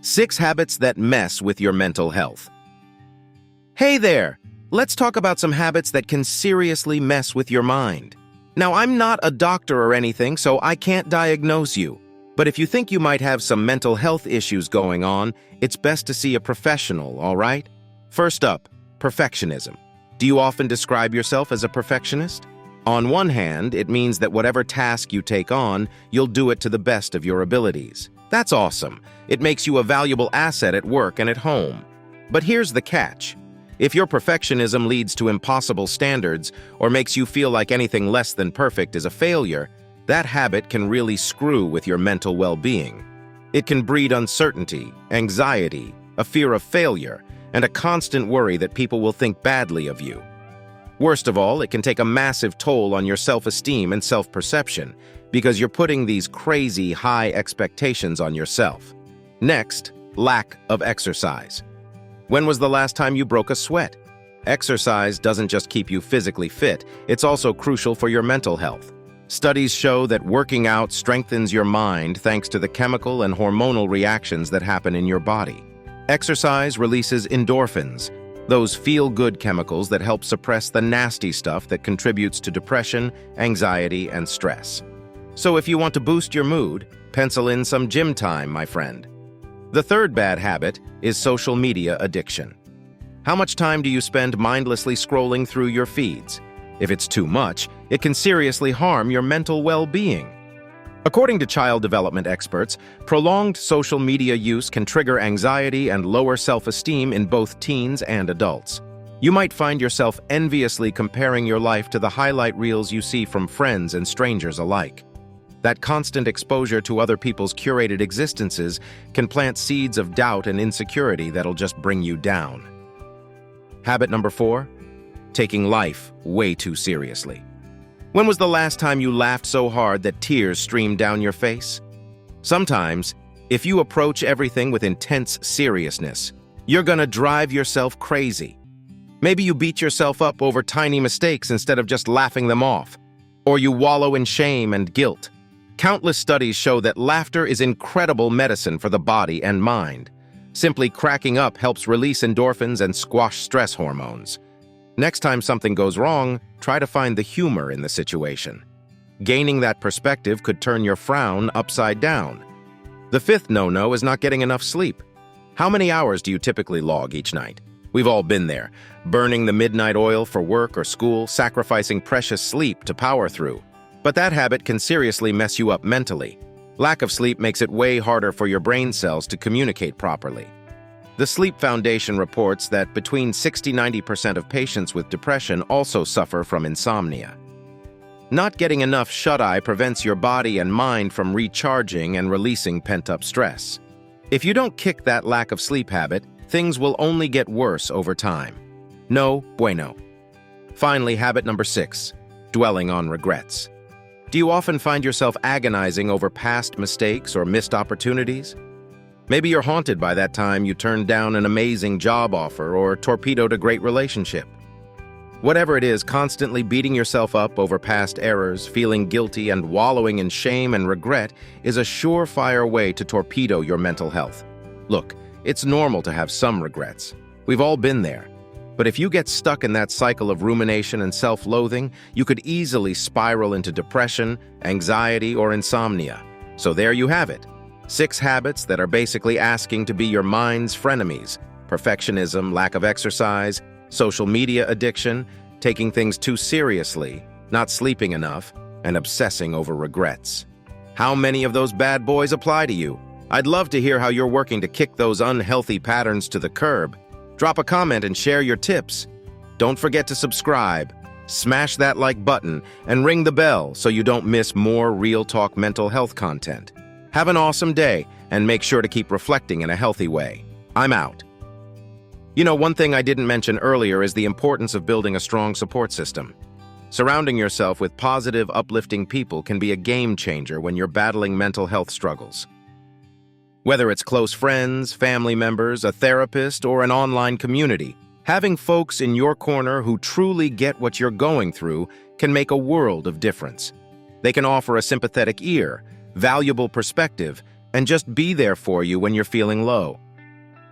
6 habits that mess with your mental health. Hey there! Let's talk about some habits that can seriously mess with your mind. Now, I'm not a doctor or anything, so I can't diagnose you. But if you think you might have some mental health issues going on, it's best to see a professional, all right? First up, perfectionism. Do you often describe yourself as a perfectionist? On one hand, it means that whatever task you take on, you'll do it to the best of your abilities. That's awesome. It makes you a valuable asset at work and at home. But here's the catch. If your perfectionism leads to impossible standards or makes you feel like anything less than perfect is a failure, that habit can really screw with your mental well-being. It can breed uncertainty, anxiety, a fear of failure, and a constant worry that people will think badly of you. Worst of all, it can take a massive toll on your self-esteem and self-perception because you're putting these crazy high expectations on yourself. Next, lack of exercise. When was the last time you broke a sweat? Exercise doesn't just keep you physically fit, it's also crucial for your mental health. Studies show that working out strengthens your mind thanks to the chemical and hormonal reactions that happen in your body. Exercise releases endorphins, those feel-good chemicals that help suppress the nasty stuff that contributes to depression, anxiety, and stress. So if you want to boost your mood, pencil in some gym time, my friend. The third bad habit is social media addiction. How much time do you spend mindlessly scrolling through your feeds? If it's too much, it can seriously harm your mental well-being. According to child development experts, prolonged social media use can trigger anxiety and lower self-esteem in both teens and adults. You might find yourself enviously comparing your life to the highlight reels you see from friends and strangers alike. That constant exposure to other people's curated existences can plant seeds of doubt and insecurity that'll just bring you down. Habit number 4, taking life way too seriously. When was the last time you laughed so hard that tears streamed down your face? Sometimes, if you approach everything with intense seriousness, you're gonna drive yourself crazy. Maybe you beat yourself up over tiny mistakes instead of just laughing them off, or you wallow in shame and guilt. Countless studies show that laughter is incredible medicine for the body and mind. Simply cracking up helps release endorphins and squash stress hormones. Next time something goes wrong, try to find the humor in the situation. Gaining that perspective could turn your frown upside down. The fifth no-no is not getting enough sleep. How many hours do you typically log each night? We've all been there, burning the midnight oil for work or school, sacrificing precious sleep to power through. But that habit can seriously mess you up mentally. Lack of sleep makes it way harder for your brain cells to communicate properly. The Sleep Foundation reports that between 60–90% of patients with depression also suffer from insomnia. Not getting enough shut-eye prevents your body and mind from recharging and releasing pent-up stress. If you don't kick that lack of sleep habit, things will only get worse over time. No bueno. Finally, habit number 6, dwelling on regrets. Do you often find yourself agonizing over past mistakes or missed opportunities? Maybe you're haunted by that time you turned down an amazing job offer or torpedoed a great relationship. Whatever it is, constantly beating yourself up over past errors, feeling guilty, and wallowing in shame and regret is a surefire way to torpedo your mental health. Look, it's normal to have some regrets. We've all been there. But if you get stuck in that cycle of rumination and self-loathing, you could easily spiral into depression, anxiety, or insomnia. So there you have it. 6 habits that are basically asking to be your mind's frenemies: perfectionism, lack of exercise, social media addiction, taking things too seriously, not sleeping enough, and obsessing over regrets. How many of those bad boys apply to you? I'd love to hear how you're working to kick those unhealthy patterns to the curb. Drop a comment and share your tips. Don't forget to subscribe, smash that like button, and ring the bell so you don't miss more Real Talk mental health content. Have an awesome day, and make sure to keep reflecting in a healthy way. I'm out. You know, one thing I didn't mention earlier is the importance of building a strong support system. Surrounding yourself with positive, uplifting people can be a game changer when you're battling mental health struggles. Whether it's close friends, family members, a therapist, or an online community, having folks in your corner who truly get what you're going through can make a world of difference. They can offer a sympathetic ear, valuable perspective, and just be there for you when you're feeling low.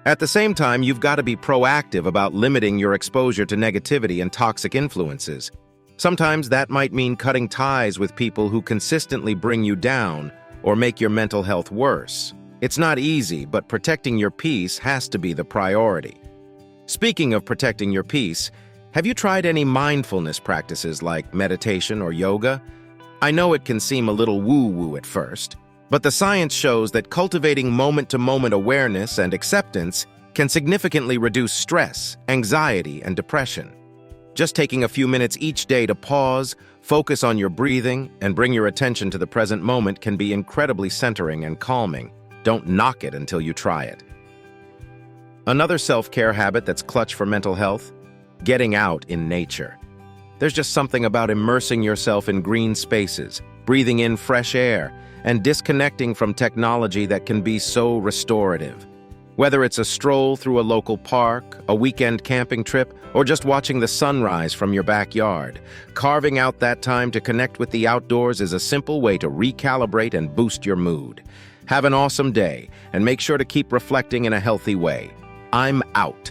At the same time, you've got to be proactive about limiting your exposure to negativity and toxic influences. Sometimes that might mean cutting ties with people who consistently bring you down or make your mental health worse. It's not easy, but protecting your peace has to be the priority. Speaking of protecting your peace, have you tried any mindfulness practices like meditation or yoga? I know it can seem a little woo-woo at first, but the science shows that cultivating moment-to-moment awareness and acceptance can significantly reduce stress, anxiety, and depression. Just taking a few minutes each day to pause, focus on your breathing, and bring your attention to the present moment can be incredibly centering and calming. Don't knock it until you try it. Another self-care habit that's clutch for mental health: getting out in nature. There's just something about immersing yourself in green spaces, breathing in fresh air, and disconnecting from technology that can be so restorative. Whether it's a stroll through a local park, a weekend camping trip, or just watching the sunrise from your backyard, carving out that time to connect with the outdoors is a simple way to recalibrate and boost your mood. Have an awesome day, and make sure to keep reflecting in a healthy way. I'm out.